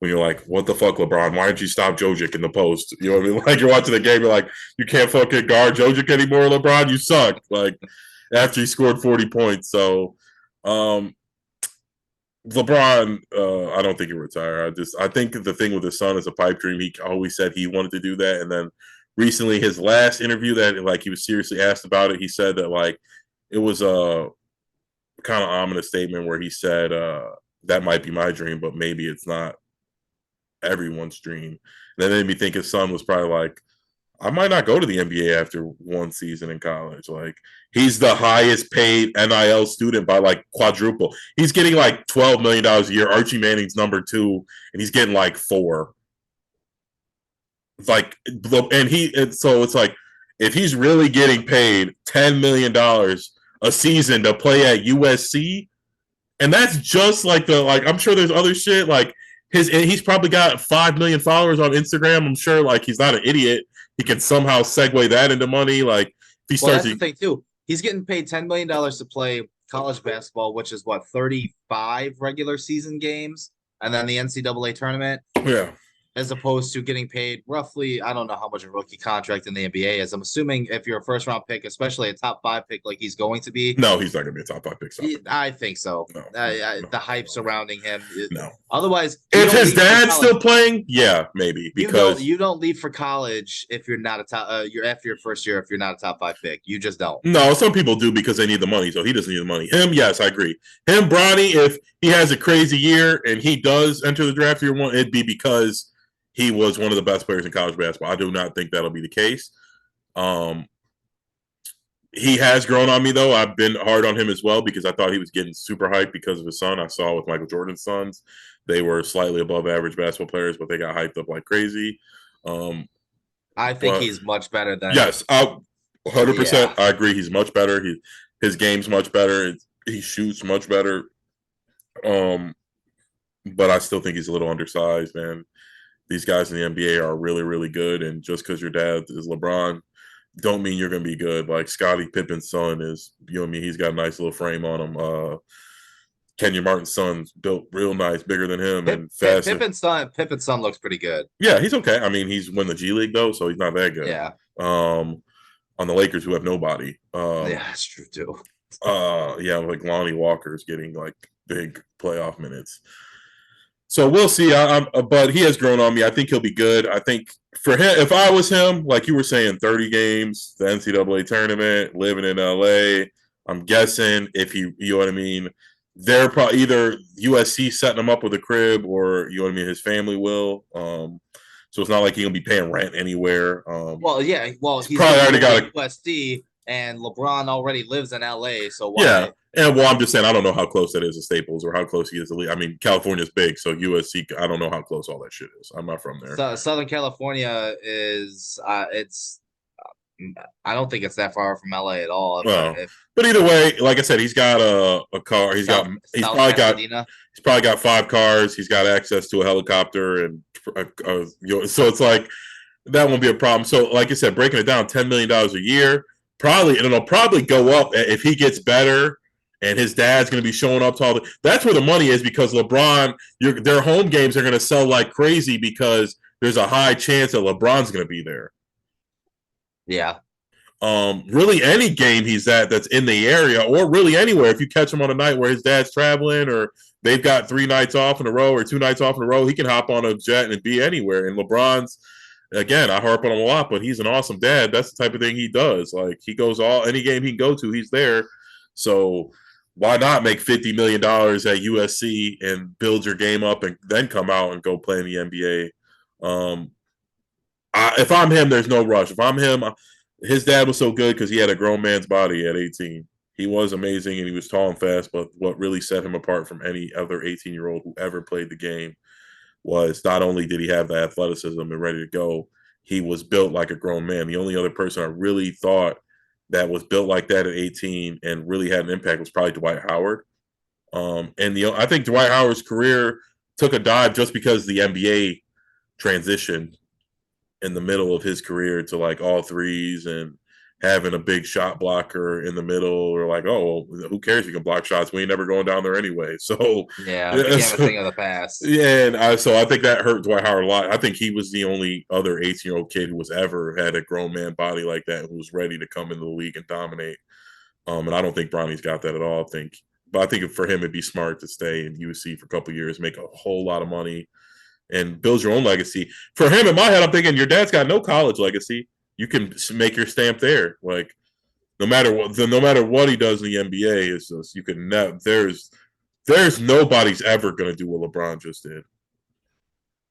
when you're like, what the fuck, LeBron? Why didn't you stop Jojic in the post? You know what I mean? Like, you're watching the game, you're like, you can't fucking guard Jojic anymore, LeBron. You suck. Like, after he scored 40 points. So, um, LeBron, I don't think he'll retire. I think the thing with his son is a pipe dream. He always said he wanted to do that, and then recently, his last interview that like he was seriously asked about it, he said that like it was a kind of ominous statement where he said that might be my dream, but maybe it's not everyone's dream. And that made me think his son was probably like, I might not go to the NBA after one season in college. Like, he's the highest paid NIL student by like quadruple. He's getting like $12 million a year. Archie Manning's number two, and he's getting like four. Like, so it's like if he's really getting paid $10 million a season to play at USC, and that's just like I'm sure there's other shit like he's probably got 5 million followers on Instagram. I'm sure like he's not an idiot. He can somehow segue that into money. Like, if he well, starts that's the thing too. He's getting paid $10 million to play college basketball, which is what 35 regular season games, and then the NCAA tournament. yeah. as opposed to getting paid roughly, I don't know how much a rookie contract in the NBA is. I'm assuming if you're a first round pick, especially a top five pick like he's going to be, No, he's not going to be a top 5 pick. Stop it. I think so. No, no, no, The hype no, surrounding him. no. Otherwise, you If don't his leave for dad's college. still playing, yeah, maybe because You don't leave for college if you're not a top. You're after your first year if you're not a top five pick. You just don't. no, some people do because they need the money. So he doesn't need the money. Him, yes, I agree. Him, Bronny, if he has a crazy year and he does enter the draft year one, it'd be because he was one of the best players in college basketball. I do not think that'll be the case. Um, he has grown on me though. I've been hard on him as well because I thought he was getting super hyped because of his son. I saw with Michael Jordan's sons, they were slightly above average basketball players, but they got hyped up like crazy. Um, I think but he's much better than. yes, I 100%. Yeah, I agree. He's much better. His game's much better. He shoots much better. Um, but I still think he's a little undersized, man. These guys in the NBA are really, really good, and just because your dad is LeBron, don't mean you're going to be good. Like Scottie Pippen's son is, you know what I mean? He's got a nice little frame on him. Kenyon Martin's son's built real nice, bigger than him and faster. Pippen's son looks pretty good. Yeah, he's okay. I mean, he's won the G League though, so he's not that good. Yeah, On the Lakers, who have nobody. yeah, that's true too. Yeah, like Lonnie Walker's getting like big playoff minutes. So we'll see. But he has grown on me. I think he'll be good. I think for him, if I was him, like you were saying, 30 games, the NCAA tournament, living in LA. I'm guessing if you know what I mean, they're probably either USC setting him up with a crib or you know what I mean, his family will. So it's not like he's gonna be paying rent anywhere. Well, yeah, well, He's he's probably going to already go got to a USD, and LeBron already lives in LA, so yeah. why? And well, I'm just saying I don't know how close that is to Staples or how close he is to. I mean, California's big, so USC. I don't know how close all that shit is. I'm not from there. So, Southern California is it's. I don't think it's that far from LA at all. Well, If but either way, like I said, he's got a car. South Pasadena. He's probably got 5 cars. He's got access to a helicopter, and so it's like that won't be a problem. So, like I said, breaking it down, $10 million a year, probably, and it'll probably go up if he gets better. And his dad's going to be showing up to all the. That's where the money is because LeBron, their home games are going to sell like crazy because there's a high chance that LeBron's going to be there. Yeah. Really any game he's at that's in the area or really anywhere. If you catch him on a night where his dad's traveling or they've got 3 nights off in a row or 2 nights off in a row, he can hop on a jet and be anywhere. And LeBron's, again, I harp on him a lot, but he's an awesome dad. That's the type of thing he does. Like he goes any game he can go to, he's there. So why not make $50 million at USC and build your game up and then come out and go play in the NBA? If I'm him, there's no rush. If I'm him, his dad was so good because he had a grown man's body at 18. He was amazing and he was tall and fast, but what really set him apart from any other 18-year-old who ever played the game was not only did he have the athleticism and ready to go, he was built like a grown man. The only other person I really thought that was built like that at 18 and really had an impact was probably Dwight Howard. I think Dwight Howard's career took a dive just because the NBA transitioned in the middle of his career to like all threes and having a big shot blocker in the middle or like, oh, well, who cares? You can block shots. We ain't never going down there anyway. So Yeah, it became a thing of the past. yeah, and so I think that hurt Dwight Howard a lot. I think he was the only other 18-year-old kid who was ever had a grown man body like that who was ready to come into the league and dominate. And I don't think Bronny's got that at all. But I think for him it'd be smart to stay in USC for a couple years, make a whole lot of money, and build your own legacy. For him, in my head, I'm thinking your dad's got no college legacy. You can make your stamp there. Like no matter what he does in the NBA, is just you can never. There's nobody's ever gonna do what LeBron just did,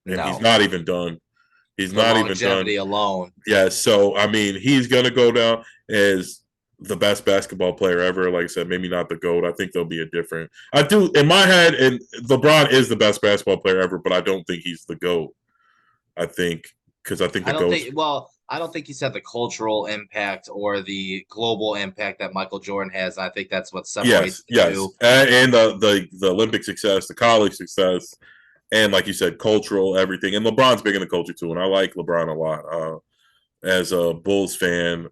and he's No, not even done. He's the not even done. longevity alone. Yeah, so I mean, he's gonna go down as the best basketball player ever. Like I said, maybe not the GOAT. I think there'll be a different. I do in my head, and LeBron is the best basketball player ever, but I don't think he's the GOAT. I think because I think the I don't GOAT. think. Well, I don't think he's had the cultural impact or the global impact that Michael Jordan has. I think that's what separates the Yes, two. and the Olympic success, the college success, and like you said, cultural everything. And LeBron's big in the culture too, and I like LeBron a lot. As a Bulls fan,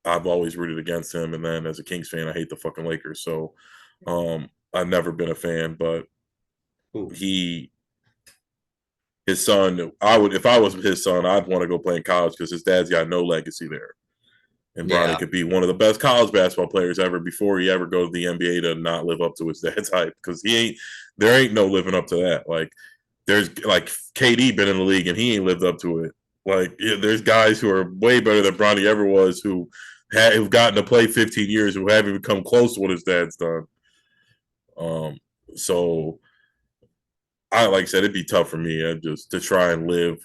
I've always rooted against him, and then as a Kings fan, I hate the fucking Lakers. So, I've never been a fan, but Ooh. he his son, I would if I was his son, I'd want to go play in college because his dad's got no legacy there. And Bronny Yeah, could be one of the best college basketball players ever before he ever go to the NBA to not live up to his dad's hype because he ain't there ain't no living up to that. Like there's like KD been in the league and he ain't lived up to it. Like yeah, there's guys who are way better than Bronny ever was who've gotten to play 15 years who haven't even come close to what his dad's done. Um, so I like I said, it'd be tough for me just to try and live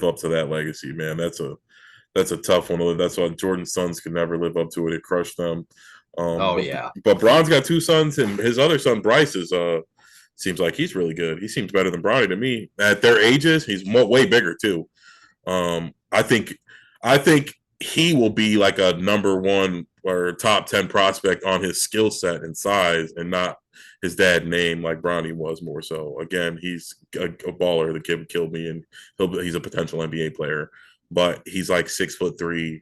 up to that legacy, man. That's a tough one to live. That's why Jordan's sons could never live up to it. It crushed them. oh But yeah, Bron's got two sons, and his other son Bryce is seems like he's really good. He seems better than Bronny to me. At their ages, he's way bigger too. I think he will be like a number one or top 10 prospect on his skill set and size, and not his dad name like Bronny was more so. Again, he's a baller. The kid killed me, and he's a potential NBA player, but he's like 6'3".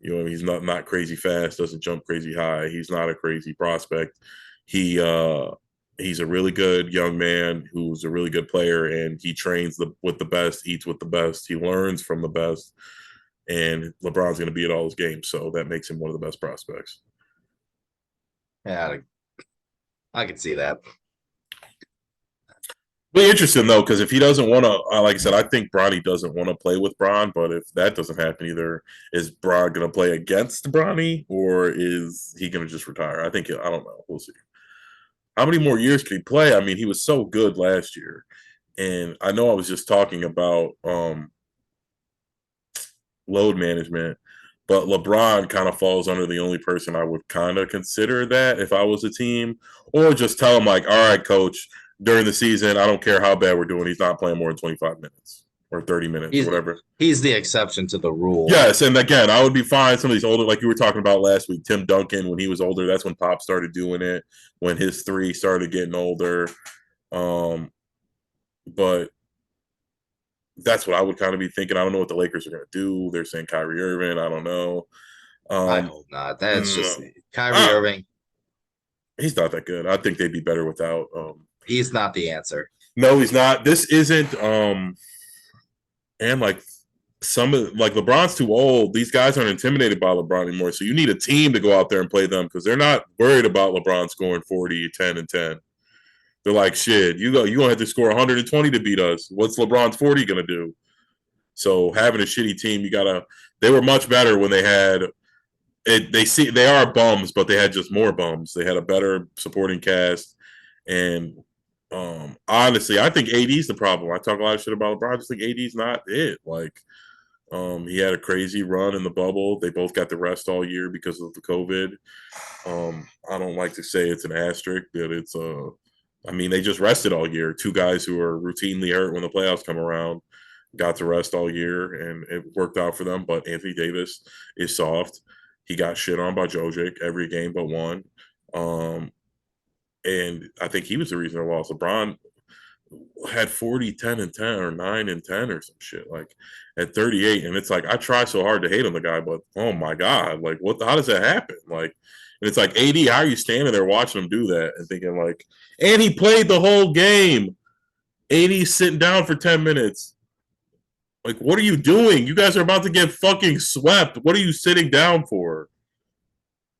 You know, he's not crazy fast, doesn't jump crazy high. He's not a crazy prospect. He he's a really good young man who's a really good player, and he trains with the best, eats with the best, he learns from the best, and LeBron's going to be at all his games, so that makes him one of the best prospects. yeah, I can see that. Be interesting though, because if he doesn't want to, like I said, I think Bronny doesn't want to play with Bron. But if that doesn't happen either, is Bron going to play against Bronny, or is he going to just retire? I don't know. We'll see. How many more years can he play? I mean, he was so good last year, and I know I was just talking about load management, but LeBron kind of falls under the only person I would kind of consider that if I was a team, or just tell him like, all right, coach, during the season, I don't care how bad we're doing, he's not playing more than 25 minutes or 30 minutes or He's whatever. he's the exception to the rule. Yes, and again, I would be fine. Some of these older, like you were talking about last week, Tim Duncan, when he was older, that's when Pop started doing it. When his three started getting older, um, but that's what I would kind of be thinking. I don't know what the Lakers are going to do. They're saying Kyrie Irving. I don't know. I Um, hope not. That's just mm, Kyrie uh, Irving. he's not that good. I think they'd be better without. He's not the answer. No, he's not. This isn't. And like some of like LeBron's too old. These guys aren't intimidated by LeBron anymore. So you need a team to go out there and play them because they're not worried about LeBron scoring 40, 10, and 10. They're like, shit, you gonna have to score 120 to beat us. What's LeBron's 40 gonna do? So having a shitty team, you gotta. They were much better when they had it. They are bums, but they had just more bums. They had a better supporting cast, and honestly, I think AD's the problem. I talk a lot of shit about LeBron. I just think AD's not it. Like he had a crazy run in the bubble. They both got the rest all year because of the COVID. I don't like to say it's an asterisk, but it's I mean, they just rested all year. Two guys who are routinely hurt when the playoffs come around got to rest all year, and it worked out for them. But Anthony Davis is soft. He got shit on by Jokic every game but one. Um, and I think he was the reason they lost. LeBron had 40, 10, and 10 or 9 and 10 or some shit like at 38. And it's like, I try so hard to hate on the guy, but oh my God, like how does that happen? Like, and it's like, AD, how are you standing there watching him do that and thinking like, and he played the whole game. AD sitting down for 10 minutes. Like, what are you doing? You guys are about to get fucking swept. What are you sitting down for?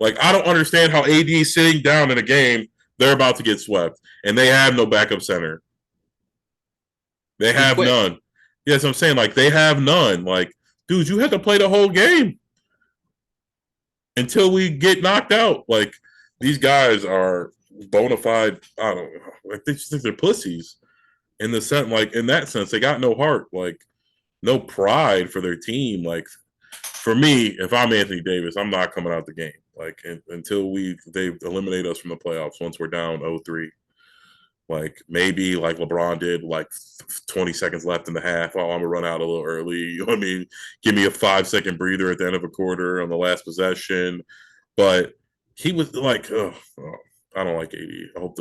Like, I don't understand how AD is sitting down in a game. They're about to get swept, and they have no backup center. They He have quit. none. Yes, I'm saying like they have none. Like, dude, you had to play the whole game until we get knocked out. Like, these guys are bona fide. I don't know. Like, they just think they're pussies in the sense, like in that sense, they got no heart, like no pride for their team. Like, for me, if I'm Anthony Davis, I'm not coming out the game. Like, until they eliminate us from the playoffs once we're down 0-3. Like maybe like LeBron did, like 20 seconds left in the half. Oh, I'm gonna run out a little early. You know what I mean? Give me a 5 second breather at the end of a quarter on the last possession. But he was like, oh, I don't like AD. I hope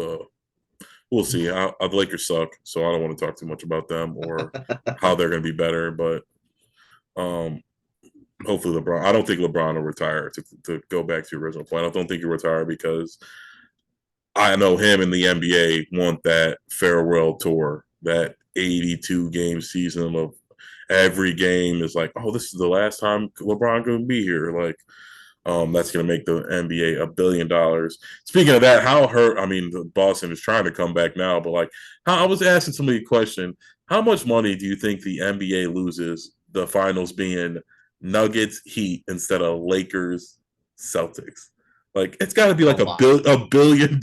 we'll see. The Lakers suck, so I don't want to talk too much about them or how they're gonna be better. But um, hopefully LeBron. I don't think LeBron will retire. To go back to your original point, I don't think he'll retire because I know him and the NBA want that farewell tour, that 82 game season of every game is like, oh, this is the last time LeBron gonna be here. Like, that's going to make the NBA $1 billion. Speaking of that, how hurt? I mean, Boston is trying to come back now, but like, I was asking somebody a question: how much money do you think the NBA loses the finals being Nuggets Heat instead of Lakers Celtics? Like, it's got to be A like lot. $1 billion,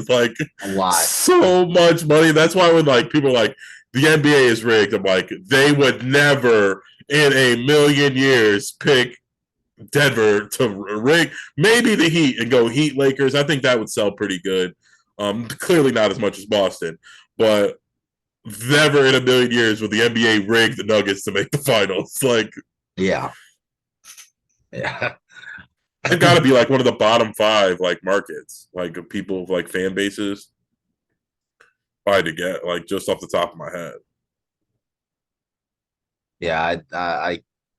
like A lot. so much money. That's why when like people are like the NBA is rigged, I'm like, they would never in a million years pick Denver to rig maybe the Heat and go Heat Lakers. I think that would sell pretty good. Clearly not as much as Boston, but never in a million years would the NBA rig the Nuggets to make the finals. Like, Yeah. Yeah. they've got to be like one of the bottom five like markets, like people like fan bases. If I had to get like just off the top of my head. Yeah,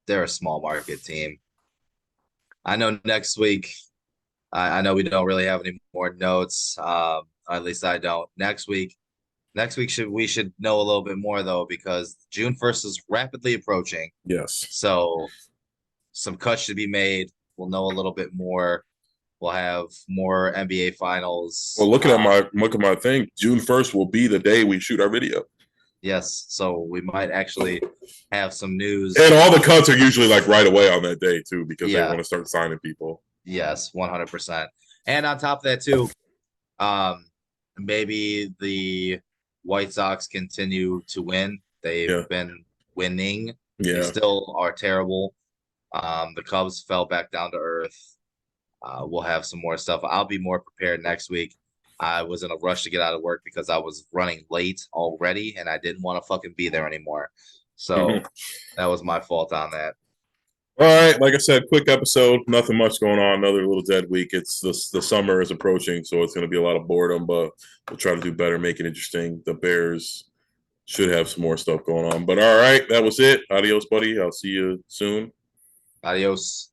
they're a small market team. I know next week, I know we don't really have any more notes. At least I don't. Next week we should know a little bit more though, because June 1st is rapidly approaching. Yes. So some cuts should be made. We'll know a little bit more. We'll have more NBA finals. Well, look at my thing. June 1st will be the day we shoot our video. Yes, so we might actually have some And news. all the cuts are usually like right away on that day too, because they Yeah, want to start signing people. yes, 100%. And on top of that too, um, maybe the White Sox continue to win. They've Yeah. been winning. They Yeah. still are terrible. The Cubs fell back down to earth. We'll have some more stuff. I'll be more prepared next week. I was in a rush to get out of work because I was running late already and I didn't want to fucking be there anymore. Mm-hmm. So that was my fault on that. All right, like I said, quick episode. Nothing much going on. Another little dead week. It's the summer is approaching, so it's going to be a lot of boredom. But we'll try to do better, make it interesting. The Bears should have some more stuff going on. But all right, that was it. Adios, buddy. I'll see you soon. Adios.